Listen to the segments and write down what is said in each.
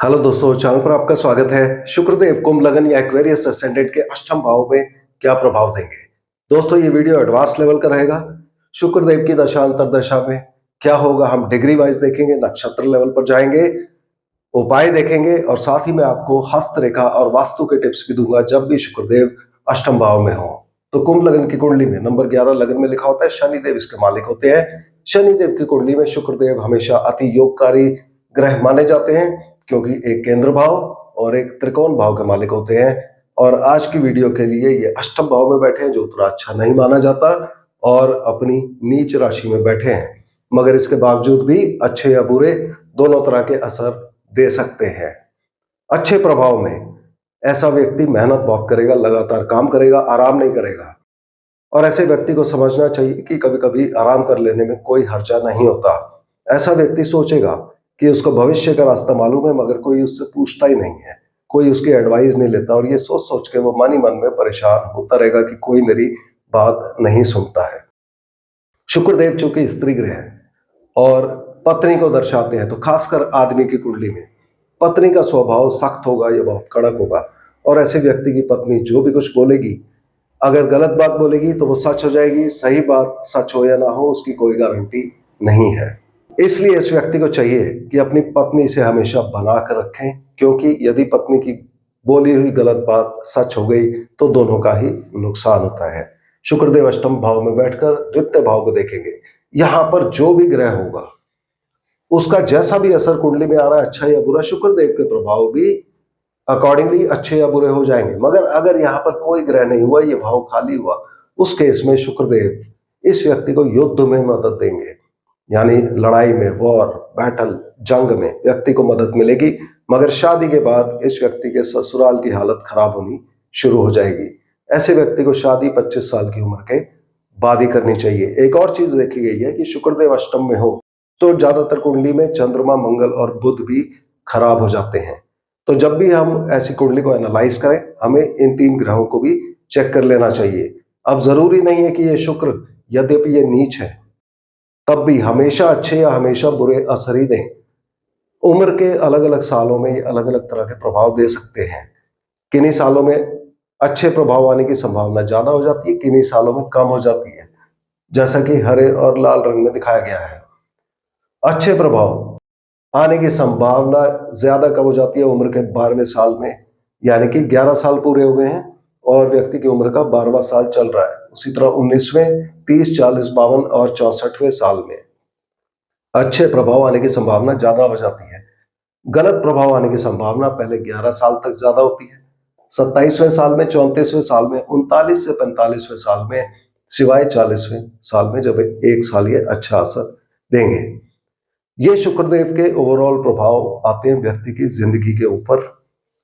Hello दोस्तों, channel पर आपका स्वागत है। शुक्रदेव कुंभ लगन या एक्वेरियस असेंडेंट के अष्टम भाव में क्या प्रभाव देंगे। दोस्तों, ये वीडियो एडवांस लेवल का रहेगा। शुक्रदेव की दशा अंतरदशा में क्या होगा हम डिग्री वाइज देखेंगे, नक्षत्र लेवल पर जाएंगे, उपाय देखेंगे और साथ ही मैं आपको हस्तरेखा और वास्तु के टिप्स भी दूंगा जब भी शुक्रदेव अष्टम भाव में हो। तो कुंभ लगन की कुंडली में नंबर 11 लगन में लिखा होता है, शनिदेव इसके मालिक होते हैं। शनिदेव की कुंडली में शुक्रदेव हमेशा अति योगकारी ग्रह माने जाते हैं क्योंकि एक केंद्र भाव और एक त्रिकोण भाव के मालिक होते हैं। और आज की वीडियो के लिए ये अष्टम भाव में बैठे हैं जो उतना अच्छा नहीं माना जाता और अपनी नीच राशि में बैठे हैं, मगर इसके बावजूद भी अच्छे या बुरे दोनों तरह के असर दे सकते हैं। अच्छे प्रभाव में ऐसा व्यक्ति मेहनत बहुत करेगा, लगातार काम करेगा, आराम नहीं करेगा। और ऐसे व्यक्ति को समझना चाहिए कि कभी कभी आराम कर लेने में कोई हर्जा नहीं होता। ऐसा व्यक्ति सोचेगा कि उसको भविष्य का रास्ता मालूम है, मगर कोई उससे पूछता ही नहीं है, कोई उसकी एडवाइस नहीं लेता और ये सोच सोच के वो मन ही मन में परेशान होता रहेगा कि कोई मेरी बात नहीं सुनता है। शुक्रदेव चूंकि स्त्री ग्रह है और पत्नी को दर्शाते हैं, तो खासकर आदमी की कुंडली में पत्नी का स्वभाव सख्त होगा या बहुत कड़क होगा। और ऐसे व्यक्ति की पत्नी जो भी कुछ बोलेगी, अगर गलत बात बोलेगी तो वो सच हो जाएगी, सही बात सच हो या ना हो उसकी कोई गारंटी नहीं है। इसलिए इस व्यक्ति को चाहिए कि अपनी पत्नी से हमेशा बना कर रखें, क्योंकि यदि पत्नी की बोली हुई गलत बात सच हो गई तो दोनों का ही नुकसान होता है। शुक्रदेव अष्टम भाव में बैठकर द्वितीय भाव को देखेंगे। यहां पर जो भी ग्रह होगा उसका जैसा भी असर कुंडली में आ रहा है, अच्छा या बुरा, शुक्रदेव के प्रभाव भी अकॉर्डिंगली अच्छे या बुरे हो जाएंगे। मगर अगर यहाँ पर कोई ग्रह नहीं हुआ, ये भाव खाली हुआ, उस केस में शुक्रदेव इस व्यक्ति को युद्ध में मदद देंगे, यानी लड़ाई में, वॉर, बैटल, जंग में व्यक्ति को मदद मिलेगी। मगर शादी के बाद इस व्यक्ति के ससुराल की हालत खराब होनी शुरू हो जाएगी। ऐसे व्यक्ति को शादी 25 साल की उम्र के बाद ही करनी चाहिए। एक और चीज देखी गई है कि शुक्रदेव अष्टम में हो तो ज्यादातर कुंडली में चंद्रमा, मंगल और बुध भी खराब हो जाते हैं। तो जब भी हम ऐसी कुंडली को एनालाइज करें, हमें इन 3 ग्रहों को भी चेक कर लेना चाहिए। अब जरूरी नहीं है कि ये शुक्र, यद्यपि ये नीच है, तब भी हमेशा अच्छे या हमेशा बुरे असर ही दें। उम्र के अलग अलग सालों में ये अलग अलग तरह के प्रभाव दे सकते हैं। किन्हीं सालों में अच्छे प्रभाव आने की संभावना ज्यादा हो जाती है, किन्हीं सालों में कम हो जाती है, जैसा कि हरे और लाल रंग में दिखाया गया है। अच्छे प्रभाव आने की संभावना ज्यादा कब हो जाती है उम्र के 12वें साल में, यानी कि 11 साल पूरे हो गए हैं और व्यक्ति की उम्र का 12वां साल चल रहा है। उसी तरह 19वें, 30, 40, 52 और 64वें साल में अच्छे प्रभाव आने की संभावना ज्यादा हो जाती है। गलत प्रभाव आने की संभावना पहले 11 साल तक ज्यादा होती है, 27वें साल में, 34वें साल में, 39 से 45वें साल में, सिवाय 40वें साल में, जब एक साल ये अच्छा असर देंगे। ये शुक्रदेव के ओवरऑल प्रभाव आते हैं व्यक्ति की जिंदगी के ऊपर।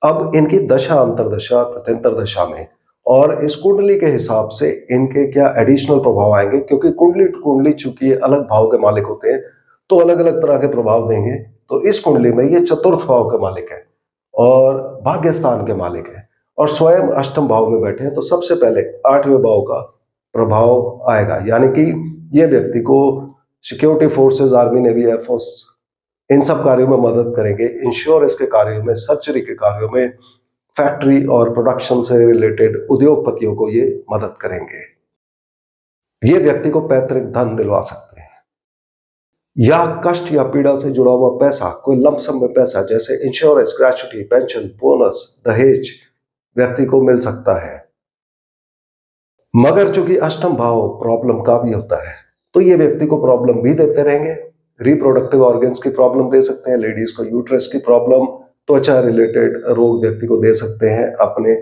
अब इनकी दशा अंतरदशा प्रत्यंतर दशा में और इस कुंडली के हिसाब से इनके क्या एडिशनल प्रभाव आएंगे, क्योंकि कुंडली टू कुंडली चूंकि अलग भाव के मालिक होते हैं तो अलग अलग तरह के प्रभाव देंगे। तो इस कुंडली में ये चतुर्थ भाव के मालिक है और भाग्य स्थान के मालिक है और स्वयं अष्टम भाव में बैठे हैं, तो सबसे पहले 8वें भाव का प्रभाव आएगा, यानी कि ये व्यक्ति को security forces, army, navy, air force, इन सब कार्यों में मदद करेंगे। इंश्योरेंस के कार्यों में, सर्जरी के कार्यों में, फैक्ट्री और प्रोडक्शन से रिलेटेड उद्योगपतियों को ये मदद करेंगे। ये व्यक्ति को पैतृक धन दिलवा सकते हैं या कष्ट या पीड़ा से जुड़ा हुआ पैसा, कोई लमसम में पैसा जैसे इंश्योरेंस, ग्रेच्युटी, पेंशन, बोनस, दहेज व्यक्ति को मिल सकता है। मगर चूंकि अष्टम भाव प्रॉब्लम का भी होता है तो ये व्यक्ति को प्रॉब्लम भी देते रहेंगे। रिप्रोडक्टिव ऑर्गन्स की प्रॉब्लम दे सकते हैं, लेडीज को यूट्रस की प्रॉब्लम, त्वचा रिलेटेड रोग व्यक्ति को दे सकते हैं अपने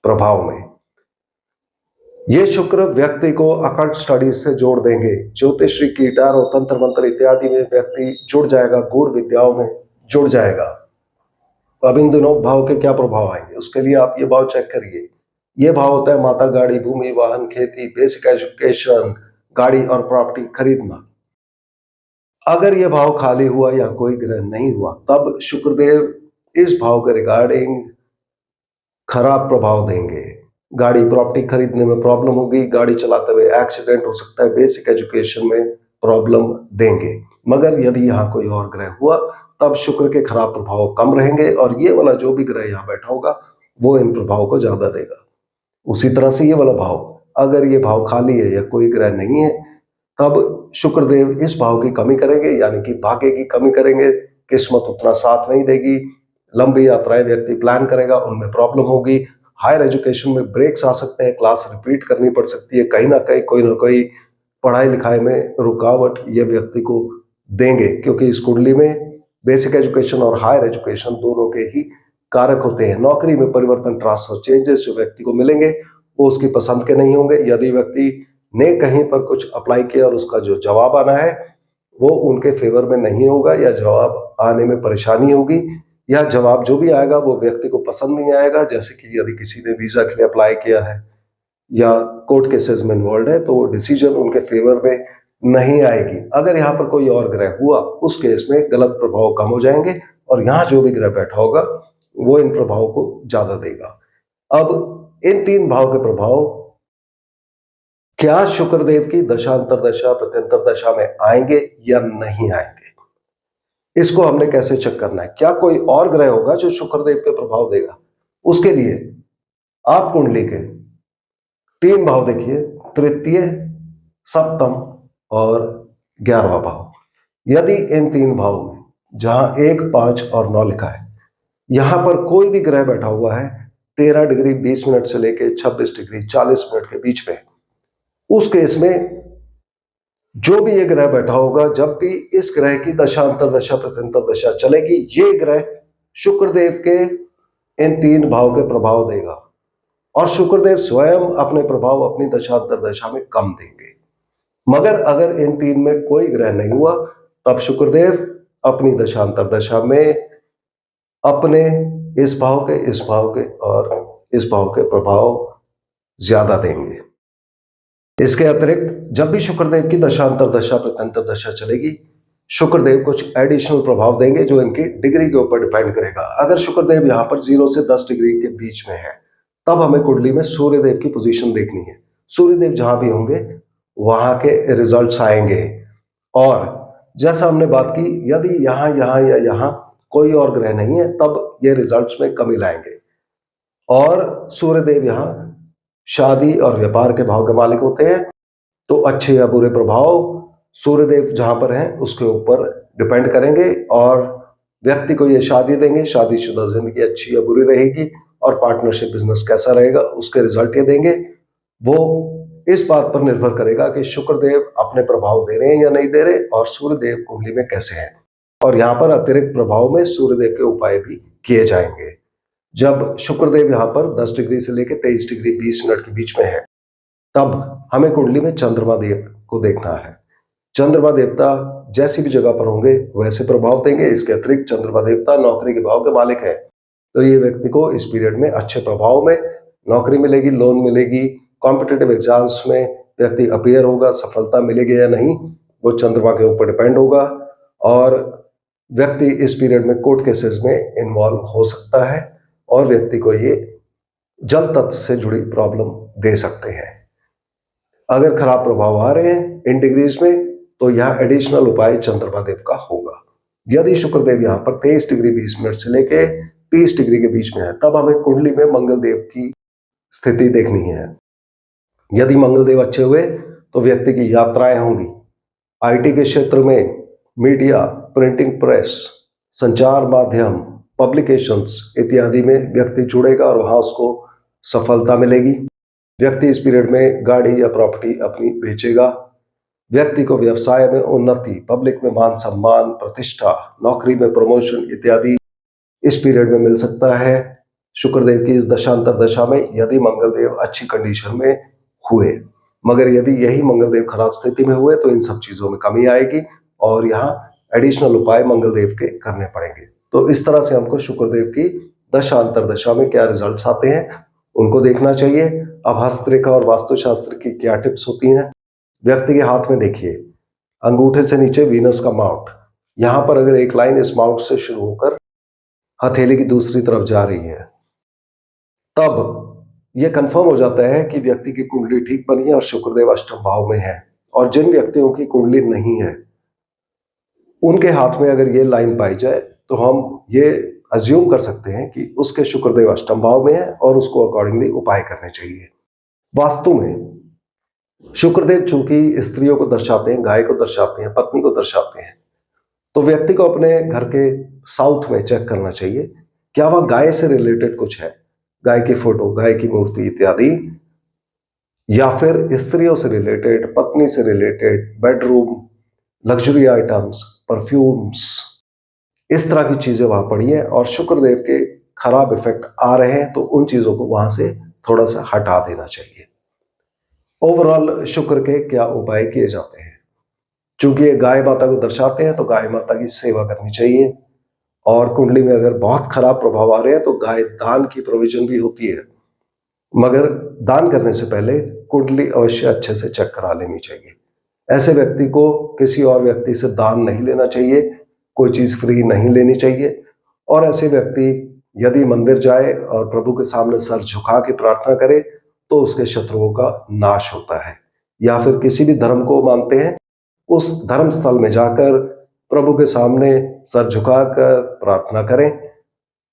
प्रभाव में। ये शुक्र व्यक्ति को अकल्ट स्टडीज से जोड़ देंगे, ज्योतिषी, कीटार और तंत्र मंत्र इत्यादि में व्यक्ति जुड़ जाएगा, गूढ़ विद्याओं में जुड़ जाएगा। अब इन दोनों भाव के क्या प्रभाव आएंगे उसके लिए आप ये भाव चेक करिए। ये भाव होता है माता, गाड़ी, भूमि, वाहन, खेती, बेसिक एजुकेशन, गाड़ी और प्रॉपर्टी खरीदना। अगर यह भाव खाली हुआ या कोई ग्रह नहीं हुआ तब शुक्रदेव इस भाव के रिगार्डिंग खराब प्रभाव देंगे। गाड़ी, प्रॉपर्टी खरीदने में प्रॉब्लम होगी, गाड़ी चलाते हुए एक्सीडेंट हो सकता है, बेसिक एजुकेशन में प्रॉब्लम देंगे। मगर यदि यहाँ कोई और ग्रह हुआ तब शुक्र के खराब प्रभाव कम रहेंगे और ये वाला जो भी ग्रह यहाँ बैठा होगा वो इन प्रभावों को ज्यादा देगा। उसी तरह से ये वाला भाव, अगर ये भाव खाली है या कोई ग्रह नहीं है, तब शुक्रदेव इस भाव की कमी करेंगे, यानी कि भाग्य की कमी करेंगे, किस्मत उतना साथ नहीं देगी, लंबी यात्राएं व्यक्ति प्लान करेगा उनमें प्रॉब्लम होगी, हायर एजुकेशन में ब्रेक्स आ सकते हैं, क्लास रिपीट करनी पड़ सकती है, कहीं ना कहीं कोई ना कोई पढ़ाई लिखाई में रुकावट ये व्यक्ति को देंगे, क्योंकि इस कुंडली में बेसिक एजुकेशन और हायर एजुकेशन दोनों के ही कारक होते हैं। नौकरी में परिवर्तन, ट्रांसफर, चेंजेस जो व्यक्ति को मिलेंगे वो उसकी पसंद के नहीं होंगे। यदि व्यक्ति ने कहीं पर कुछ अप्लाई किया और उसका जो जवाब आना है वो उनके फेवर में नहीं होगा, या जवाब आने में परेशानी होगी, या जवाब जो भी आएगा वो व्यक्ति को पसंद नहीं आएगा। जैसे कि यदि किसी ने वीजा के लिए अप्लाई किया है या कोर्ट केसेस में इन्वॉल्व है तो वो डिसीजन उनके फेवर में नहीं आएगी। अगर यहाँ पर कोई और ग्रह हुआ उस केस में गलत प्रभाव कम हो जाएंगे और यहाँ जो भी ग्रह बैठा होगा वो इन प्रभावों को ज्यादा देगा। अब इन तीन भाव के प्रभाव क्या शुक्रदेव की दशांतर दशा प्रत्यंतर दशा में आएंगे या नहीं आएंगे, इसको हमने कैसे चेक करना है। क्या कोई और ग्रह होगा जो शुक्रदेव के प्रभाव देगा? उसके लिए आप कुंडली के तीन भाव देखिए, तृतीय, सप्तम और 11वां भाव। यदि इन तीन भावों में जहां 1, 5 और 9 लिखा है यहां पर कोई भी ग्रह बैठा हुआ है 13 डिग्री 20 मिनट से लेकर 26 डिग्री 40 मिनट के बीच में, उस केस में जो भी ये ग्रह बैठा होगा, जब भी इस ग्रह की दशांतर दशा प्रत्यंतर दशा चलेगी, ये ग्रह शुक्रदेव के इन तीन भाव के प्रभाव देगा और शुक्रदेव स्वयं अपने प्रभाव अपनी दशांतर दशा में कम देंगे। मगर अगर इन तीन में कोई ग्रह नहीं हुआ तब शुक्रदेव अपनी दशांतर दशा में अपने इस भाव के, इस भाव के और इस भाव के प्रभाव ज्यादा देंगे। इसके अतिरिक्त जब भी शुक्रदेव की दशांतर दशा प्रत्यंतर दशा चलेगी, शुक्रदेव कुछ एडिशनल प्रभाव देंगे जो इनकी डिग्री के ऊपर डिपेंड करेगा। अगर शुक्रदेव यहाँ पर 0 से 10 डिग्री के बीच में है तब हमें कुंडली में सूर्यदेव की पोजीशन देखनी है। सूर्यदेव जहां भी होंगे वहां के रिजल्ट्स आएंगे। और जैसा हमने बात की, यदि यहां यहां या यहां कोई और ग्रह नहीं है तब ये रिजल्ट्स में कमी लाएंगे। और सूर्यदेव यहां शादी और व्यापार के भाव के मालिक होते हैं, तो अच्छे या बुरे प्रभाव सूर्यदेव जहां पर हैं उसके ऊपर डिपेंड करेंगे और व्यक्ति को ये शादी देंगे, शादीशुदा जिंदगी अच्छी या बुरी रहेगी और पार्टनरशिप बिजनेस कैसा रहेगा उसके रिजल्ट ये देंगे। वो इस बात पर निर्भर करेगा कि शुक्रदेव अपने प्रभाव दे रहे हैं या नहीं दे रहे और सूर्यदेव कुंडली में कैसे हैं। और यहाँ पर अतिरिक्त प्रभाव में सूर्यदेव के उपाय भी किए जाएंगे। जब शुक्रदेव यहाँ पर 10 डिग्री से लेकर 23 डिग्री 20 मिनट के बीच में है तब हमें कुंडली में चंद्रमा देव को देखना है। चंद्रमा देवता जैसी भी जगह पर होंगे वैसे प्रभाव देंगे। इसके अतिरिक्त चंद्रमा देवता नौकरी के भाव के मालिक है, तो ये व्यक्ति को इस पीरियड में अच्छे प्रभाव में नौकरी मिलेगी, लोन मिलेगी, कॉम्पिटिटिव एग्जाम्स में व्यक्ति अपीयर होगा, सफलता मिलेगी या नहीं वो चंद्रमा के ऊपर डिपेंड होगा। और व्यक्ति इस पीरियड में कोर्ट केसेस में इन्वॉल्व हो सकता है और व्यक्ति को ये जल तत्व से जुड़ी प्रॉब्लम दे सकते हैं। अगर खराब प्रभाव आ रहे हैं इन डिग्रीज में तो यहाँ एडिशनल उपाय चंद्रमा देव का होगा। यदि शुक्रदेव यहाँ पर 23 डिग्री 20 मिनट से लेके 30 डिग्री के बीच में है तब हमें कुंडली में मंगल देव की स्थिति देखनी है। यदि मंगल देव अच्छे हुए तो व्यक्ति की यात्राएं होंगी, आईटी के क्षेत्र में, मीडिया, प्रिंटिंग प्रेस, संचार माध्यम, पब्लिकेशंस इत्यादि में व्यक्ति जुड़ेगा और वहां उसको सफलता मिलेगी। व्यक्ति इस पीरियड में गाड़ी या प्रॉपर्टी अपनी बेचेगा। व्यक्ति को व्यवसाय में उन्नति, पब्लिक में मान सम्मान, प्रतिष्ठा, नौकरी में प्रमोशन इत्यादि इस पीरियड में मिल सकता है शुक्रदेव की इस दशांतर दशा में, यदि मंगलदेव अच्छी कंडीशन में हुए। मगर यदि यही मंगलदेव खराब स्थिति में हुए तो इन सब चीजों में कमी आएगी और यहाँ एडिशनल उपाय मंगलदेव के करने पड़ेंगे। तो इस तरह से हमको शुक्रदेव की दशांतर दशा में क्या रिजल्ट्स आते हैं उनको देखना चाहिए। अब हस्तरेखा और वास्तुशास्त्र की क्या टिप्स होती हैं। व्यक्ति के हाथ में देखिए, अंगूठे से नीचे वीनस का माउंट, यहां पर अगर एक लाइन इस माउंट से शुरू होकर हथेली की दूसरी तरफ जा रही है तब यह कंफर्म हो जाता है कि व्यक्ति की कुंडली ठीक बनी है और शुक्रदेव अष्टम भाव में है। और जिन व्यक्तियों की कुंडली नहीं है उनके हाथ में अगर ये लाइन पाई जाए तो हम ये अज्यूम कर सकते हैं कि उसके शुक्रदेव अष्टम भाव में है और उसको अकॉर्डिंगली उपाय करने चाहिए। वास्तु में शुक्रदेव चूंकि स्त्रियों को दर्शाते हैं, गाय को दर्शाते हैं, पत्नी को दर्शाते हैं, तो व्यक्ति को अपने घर के साउथ में चेक करना चाहिए क्या वह गाय से रिलेटेड कुछ है, गाय की फोटो, गाय की मूर्ति इत्यादि, या फिर स्त्रियों से रिलेटेड, पत्नी से related, bedroom, luxury items, perfumes, इस तरह की चीजें वहां पड़ी हैं और शुक्रदेव के खराब इफेक्ट आ रहे हैं तो उन चीजों को वहां से थोड़ा सा हटा देना चाहिए। ओवरऑल शुक्र के क्या उपाय किए जाते हैं? चूंकि ये गाय माता को दर्शाते हैं तो गाय माता की सेवा करनी चाहिए और कुंडली में अगर बहुत खराब प्रभाव आ रहे हैं तो गाय दान की प्रोविजन भी होती है, मगर दान करने से पहले कुंडली अवश्य अच्छे से चेक करा लेनी चाहिए। ऐसे व्यक्ति को किसी और व्यक्ति से दान नहीं लेना चाहिए, कोई चीज फ्री नहीं लेनी चाहिए। और ऐसे व्यक्ति यदि मंदिर जाए और प्रभु के सामने सर झुका के प्रार्थना करे तो उसके शत्रुओं का नाश होता है। या फिर किसी भी धर्म को मानते हैं, उस धर्म स्थल में जाकर प्रभु के सामने सर झुकाकर प्रार्थना करें,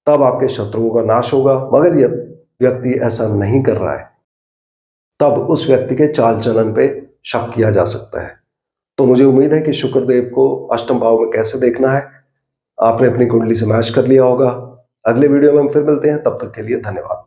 तब आपके शत्रुओं का नाश होगा। मगर यदि व्यक्ति ऐसा नहीं कर रहा है तब उस व्यक्ति के चाल चलन पे शक किया जा सकता है। तो मुझे उम्मीद है कि शुक्रदेव को अष्टम भाव में कैसे देखना है आपने अपनी कुंडली से मैच कर लिया होगा। अगले वीडियो में हम फिर मिलते हैं, तब तक के लिए धन्यवाद।